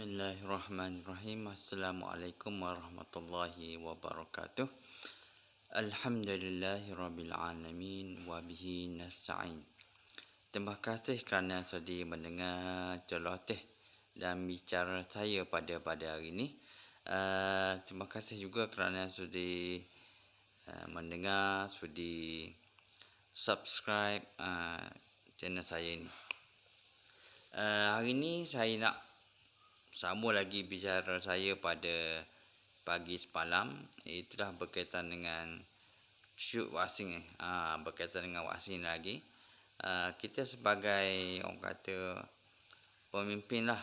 Bismillahirrahmanirrahim. Assalamualaikum warahmatullahi wabarakatuh. Alhamdulillahirabbil alamin wa bihi nasta'in. Terima kasih kerana sudi mendengar celoteh dan bicara saya pada hari ini. Terima kasih juga kerana sudi mendengar, sudi subscribe channel saya ini. Hari ini saya nak sambung lagi bicara saya pada pagi semalam. Itulah berkaitan dengan shoot wasing. Berkaitan dengan wasing lagi. Kita sebagai orang kata pemimpin lah,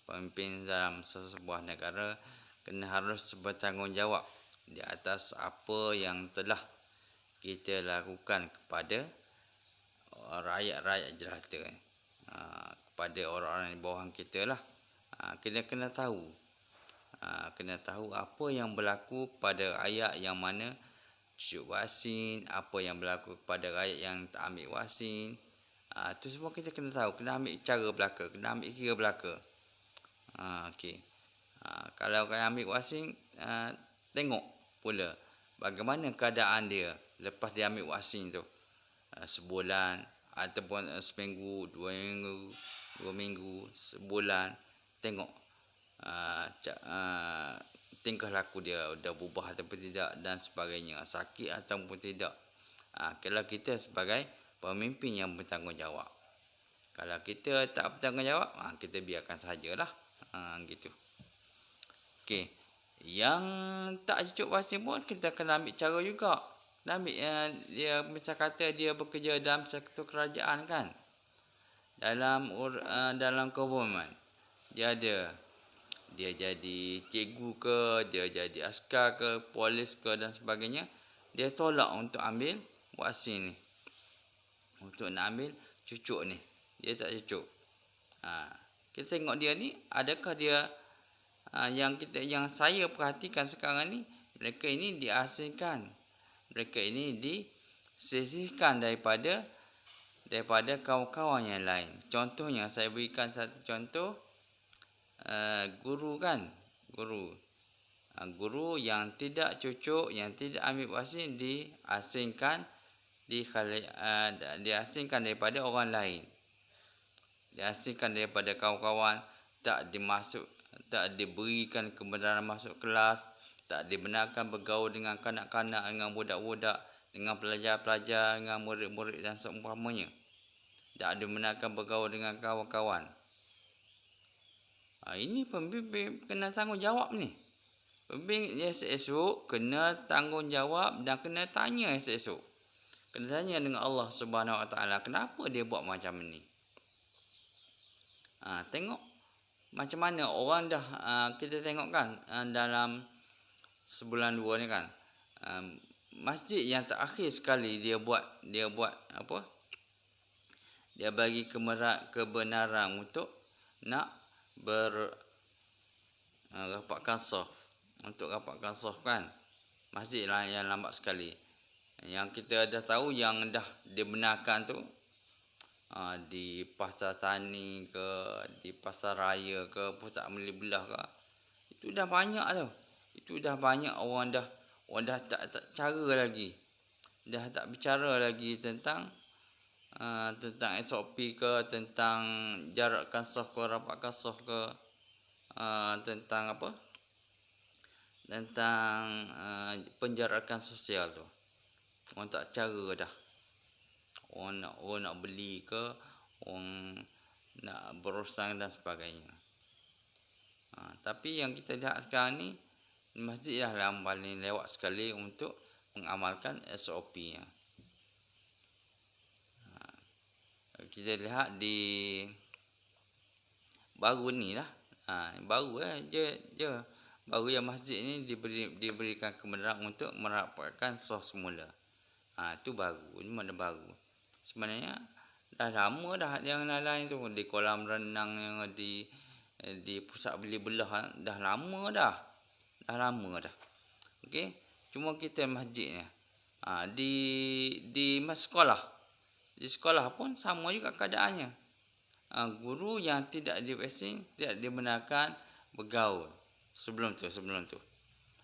pemimpin dalam sebuah negara kena harus bertanggungjawab di atas apa yang telah kita lakukan kepada rakyat-rakyat jelata, kepada orang-orang di bawah kita lah. Kita kena tahu apa yang berlaku pada rakyat yang mana cucuk vaksin, apa yang berlaku kepada rakyat yang tak ambil vaksin. Itu semua kita kena tahu, kena ambil cara belaka, kena ambil kira belaka. Kalau kau ambil vaksin, tengok pula bagaimana keadaan dia lepas dia ambil vaksin tu, sebulan ataupun seminggu, 2 minggu, sebulan. Tengok tingkah laku dia dah berubah ataupun tidak dan sebagainya, sakit ataupun tidak. Kalau kita sebagai pemimpin yang bertanggungjawab, kalau kita tak bertanggungjawab, kita biarkan sajalah. Gitu. Okey, yang tak cucuk vaksin pun kita kena ambil cara juga. Kena ambil dia macam kata dia bekerja dalam sektor kerajaan kan, dalam government. Dia jadi cikgu ke, dia jadi askar ke, polis ke dan sebagainya. Dia tolak untuk ambil vaksin ni, untuk nak ambil cucuk ni. Dia tak cucuk. Kita tengok dia ni, adakah dia yang saya perhatikan sekarang ni, mereka ini diasingkan. Mereka ini disisihkan daripada kawan-kawan yang lain. Contohnya, saya berikan satu contoh. Guru kan, guru yang tidak cucuk, yang tidak ambil vaksin diasingkan, diasingkan daripada orang lain, diasingkan daripada kawan-kawan, tak diberikan kebenaran masuk kelas, tak dibenarkan bergaul dengan kanak-kanak, dengan budak-budak, dengan pelajar-pelajar, dengan murid-murid dan seumpamanya. Tak dibenarkan bergaul dengan kawan-kawan. Ini pembimbing kena tanggungjawab ni. Pembimbing esok kena tanggungjawab dan kena tanya esok. Kena tanya dengan Allah Subhanahu Wa Taala, kenapa dia buat macam ni? Tengok macam mana orang dah, kita tengok kan, dalam sebulan 2 ni kan, masjid yang terakhir sekali dia buat apa? Dia bagi kebenaran untuk nak rapatkan saf, untuk rapatkan saf kan. Masjid lah yang lambat sekali. Yang kita dah tahu yang dah dibenarkan tu, di pasar tani ke, di pasar raya ke, pusat beli belah ke, itu dah banyak tu. Itu dah banyak orang dah tak cara lagi. Dah tak bicara lagi tentang SOP ke, tentang jarakkan saf ke, rapatkan saf ke, tentang apa, tentang penjarakan sosial tu. Orang tak cara dah. Orang nak beli ke, orang nak berurusan dan sebagainya. Tapi yang kita lihat sekarang ni, masjid lah yang paling lewat sekali untuk mengamalkan SOP-nya. Kita lihat di baru ni lah, baru baru yang masjid ni diberikan kebenaran untuk merapatkan saf semula. Itu baru, ini mana baru. Sebenarnya dah lama dah yang lain tu, di kolam renang yang di pusat beli belah, dah lama dah. Okey, cuma kita masjidnya di sekolah. Di sekolah pun sama juga keadaannya. Guru yang tidak divaksin, tidak dibenarkan bergaul. Sebelum tu.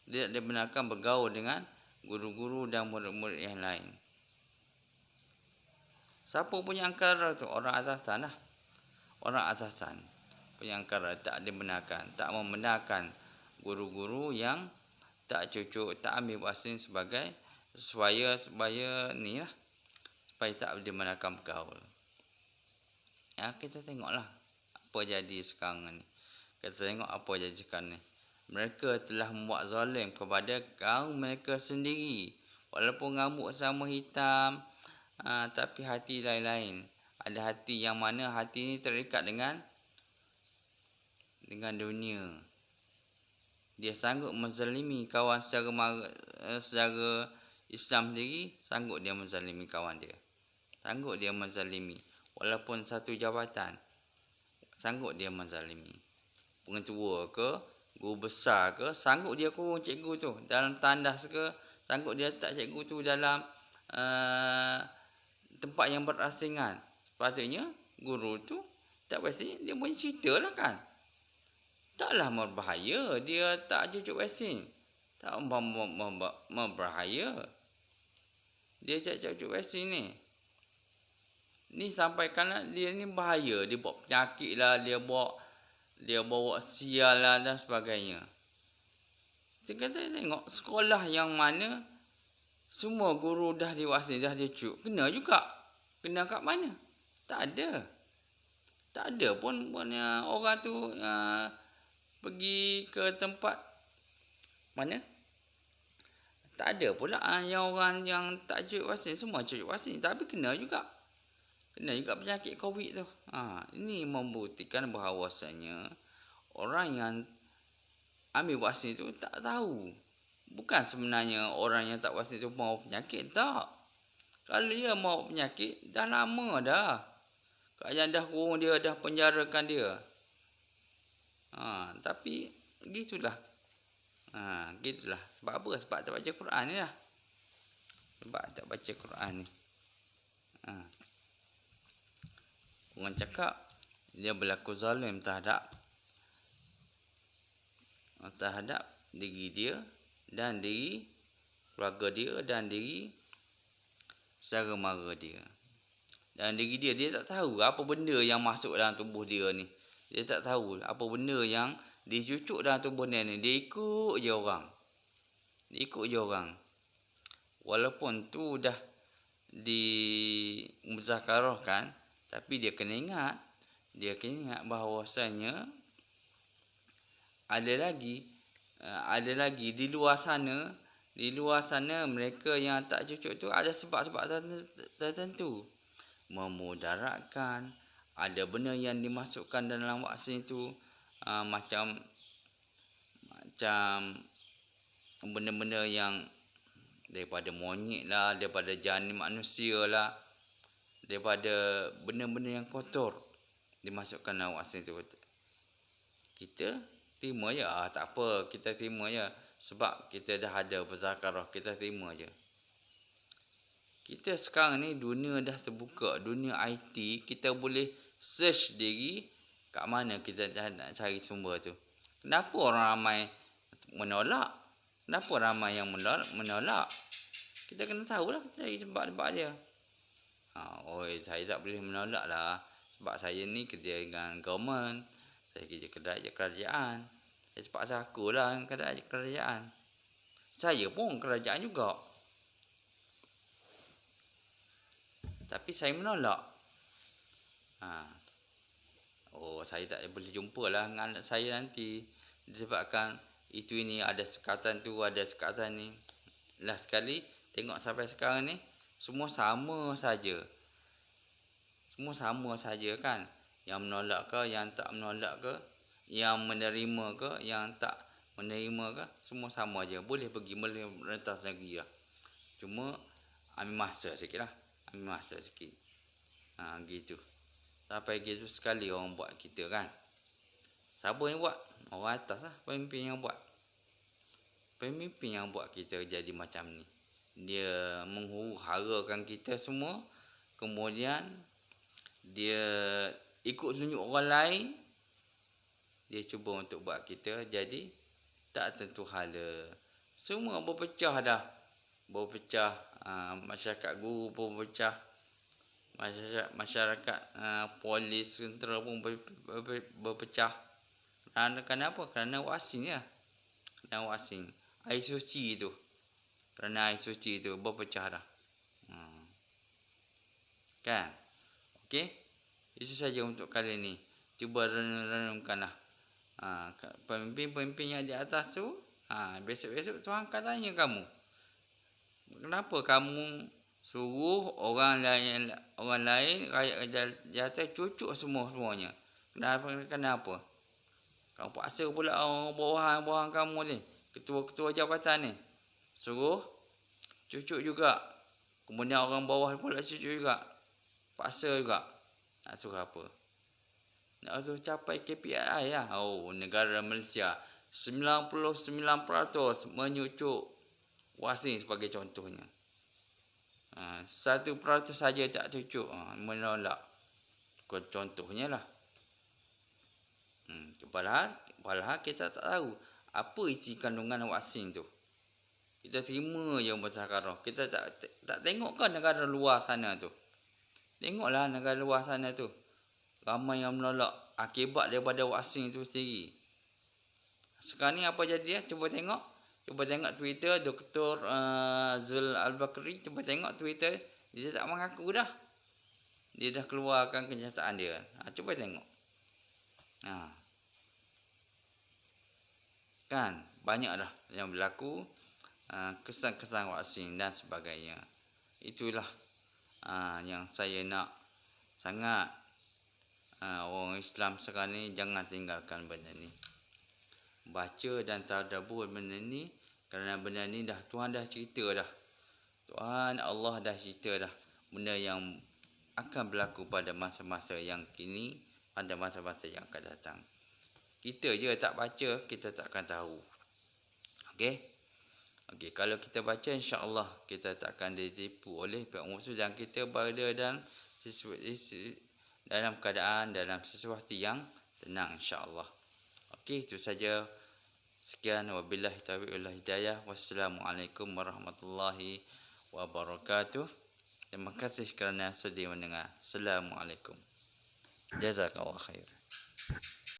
Dia tak dibenarkan bergaul dengan guru-guru dan murid-murid yang lain. Siapa punya angkara tu? Orang atasan lah. Orang atasan punya angkara tak dibenarkan. Tak membenarkan guru-guru yang tak cucuk, tak ambil vaksin sebagai supaya ni lah. Supaya tak dibenarkan bergaul. Ya, kita tengoklah apa jadi sekarang ni. Kita tengok apa jadi sekarang ni. Mereka telah membuat zalim kepada kaum mereka sendiri. Walaupun rambut sama hitam, tapi hati lain-lain. Ada hati yang mana hati ini terikat dengan dunia. Dia sanggup menzalimi kawan secara Islam sendiri, sanggup dia menzalimi kawan dia. Sanggup dia menzalimi. Walaupun satu jabatan, sanggup dia menzalimi. Pengetua ke, guru besar ke, sanggup dia kurung cikgu tu dalam tandas ke, sanggup dia tak cikgu tu dalam tempat yang berasingan. Sepatutnya guru tu tak pasti dia punya cerita lah kan. Taklah berbahaya dia tak cucuk vaksin. Tak berbahaya. Dia tak cucuk vaksin ni. Ni sampaikanlah dia ni bahaya. Dia bawa penyakit lah, dia bawa sial lah dan sebagainya. Kita tengok sekolah yang mana semua guru dah divaksin, dah dicucuk. Kena juga. Kena kat mana? Tak ada. Tak ada pun orang tu pergi ke tempat mana? Tak ada pula yang orang yang tak cucuk vaksin. Semua cucuk vaksin. Tapi kena juga. Kena juga penyakit COVID tu. Ini membuktikan bahawasanya orang yang ambil vaksin tu tak tahu. Bukan sebenarnya orang yang tak vaksin tu mahu penyakit. Tak. Kalau dia mahu penyakit, dah lama dah. Kerajaan dah kurung dia, dah penjarakan dia. Tapi gitulah. Gitulah. Sebab apa? Sebab tak baca Quran ni lah. Sebab tak baca Quran ni. Orang cakap dia berlaku zalim terhadap diri dia dan diri keluarga dia dan diri saudara mara dia. Dan diri dia tak tahu apa benda yang masuk dalam tubuh dia ni. Dia tak tahu apa benda yang dicucuk dalam tubuh dia ni. Dia ikut je orang. Walaupun tu dah dimuzakarahkan, tapi dia kena ingat bahawasanya ada lagi di luar sana mereka yang tak cucuk tu ada sebab-sebab tertentu. Memudaratkan, ada benda yang dimasukkan dalam vaksin tu, macam benda-benda yang daripada monyet lah, daripada janin manusia lah, daripada benda-benda yang kotor dimasukkan dalam vaksin tu. Kita terima je. Tak apa, kita terima je. Sebab kita dah ada berzakarah, kita terima je. Kita sekarang ni dunia dah terbuka, dunia IT, kita boleh search diri kat mana kita nak cari sumber tu. Kenapa orang ramai menolak? Kenapa ramai yang menolak? Kita kena tahulah, kita cari sebab-sebab dia. Saya tak boleh menolak lah. Sebab saya ni kerja dengan government. Saya kerja kerajaan. Saya terpaksa akulah kerajaan. Saya pun kerajaan juga. Tapi saya menolak. Saya tak boleh jumpa lah dengan anak saya nanti. Disebabkan itu ini ada sekatan tu, ada sekatan ni. Last sekali tengok sampai sekarang ni semua sama saja. Semua sama saja kan. Yang menolak ke, yang tak menolak ke, yang menerima ke, yang tak menerima ke, semua sama aja. Boleh pergi, boleh rentas negeri lah. Cuma ambil masa sikit lah. Gitu. Sampai gitu sekali orang buat kita kan. Siapa yang buat? Orang atas lah. Pemimpin yang buat. Pemimpin yang buat kita jadi macam ni. Dia menghuru-harakan kita semua. Kemudian dia ikut tunjuk orang lain. dia cuba untuk buat kita jadi tak tentu hala. Semua berpecah dah. Berpecah, masyarakat guru pun berpecah. Masyarakat polis, tentera pun berpecah. Kenapa? Kerana wasing ya. Kerana wasing. Air suci tu. Kerana air suci tu berpecah dah. Kan? Okey? Itu saja untuk kali ni. Cuba renungkanlah. Pemimpin-pemimpin yang di atas tu, besok-besok Tuhan akan tanya kamu. Kenapa kamu suruh orang lain rakyat jelata cucuk semuanya? Kenapa? Kamu paksa pula orang bawahan kamu ni, ketua-ketua jabatan ni, suruh cucuk juga. Kemudian orang bawah pula cucuk juga. Paksa juga. Nak suruh apa? Nak suruh capai KPI lah. Negara Malaysia 99% menyucuk wasing sebagai contohnya. 1% saja tak cucuk, menolak. Contohnya lah. Padahal kita tak tahu apa isi kandungan wasing tu. Kita terima je mutakarah. Kita tak tengok kan negara luar sana tu. Tengoklah negara luar sana tu. Ramai yang menolak akibat daripada wasing tu sendiri. Sekarang ni apa jadi? Cuba tengok Twitter Dr. Zul Al-Bakri. Cuba tengok Twitter. Dia tak mengaku dah. Dia dah keluarkan kenyataan dia. Cuba tengok. Kan banyak dah yang berlaku, kesan-kesan wasing dan sebagainya. Itulah yang saya nak sangat orang Islam sekarang ni jangan tinggalkan benda ni. Baca dan tadabbur benda ni, kerana benda ni dah Tuhan dah cerita dah. Tuhan Allah dah cerita dah benda yang akan berlaku pada masa-masa yang kini, pada masa-masa yang akan datang. Kita je tak baca, kita tak akan tahu. Okey, kalau kita baca, insya-Allah kita tak akan ditipu oleh pihak musuh dan kita berada dalam keadaan, dalam sesuatu yang tenang, insya-Allah. Okey, itu saja. Sekian, wabillahi taufiq wal hidayah. Wassalamualaikum warahmatullahi wabarakatuh. Terima kasih kerana sudi mendengar. Assalamualaikum. Jazakallahu khair.